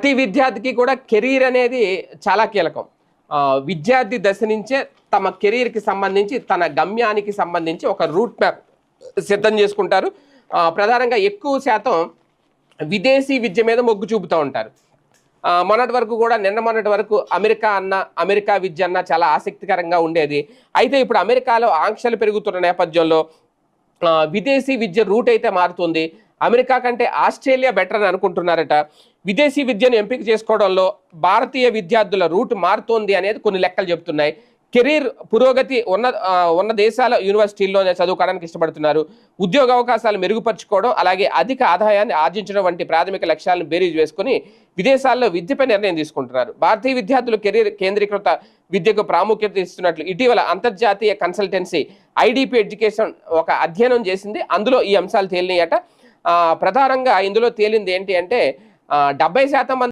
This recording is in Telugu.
ప్రతి విద్యార్థికి కూడా కెరీర్ అనేది చాలా కీలకం. విద్యార్థి దశ నుంచే తమ కెరీర్‌కి సంబంధించి, తన గమ్యానికి సంబంధించి ఒక రూట్ మ్యాప్ సిద్ధం చేసుకుంటారు. ప్రధానంగా ఎక్కువ శాతం విదేశీ విద్య మీద మొగ్గు చూపుతూ ఉంటారు. నిన్న మొన్నటి వరకు అమెరికా విద్య అన్న చాలా ఆసక్తికరంగా ఉండేది. అయితే ఇప్పుడు అమెరికాలో ఆంక్షలు పెరుగుతున్న నేపథ్యంలో విదేశీ విద్య రూట్ అయితే మారుతుంది. అమెరికా కంటే ఆస్ట్రేలియా బెటర్ అని అనుకుంటున్నారట. విదేశీ విద్యను ఎంపిక చేసుకోవడంలో భారతీయ విద్యార్థుల రూట్ మారుతోంది అనేది కొన్ని లెక్కలు చెబుతున్నాయి. కెరీర్ పురోగతి ఉన్న దేశాల యూనివర్సిటీల్లోనే చదువుకోవడానికి ఇష్టపడుతున్నారు. ఉద్యోగ అవకాశాలు మెరుగుపరుచుకోవడం, అలాగే అధిక ఆదాయాన్ని ఆర్జించడం వంటి ప్రాథమిక లక్ష్యాలను బేరీజు వేసుకుని విదేశాల్లో విద్యపై నిర్ణయం తీసుకుంటున్నారు. భారతీయ విద్యార్థులు కెరీర్ కేంద్రీకృత విద్యకు ప్రాముఖ్యత ఇస్తున్నట్లు ఇటీవల అంతర్జాతీయ కన్సల్టెన్సీ ఐడిపి ఎడ్యుకేషన్ ఒక అధ్యయనం చేసింది. అందులో ఈ అంశాలు తేలినాయట. ప్రధానంగా ఇందులో తేలింది ఏంటి అంటే 70% మంది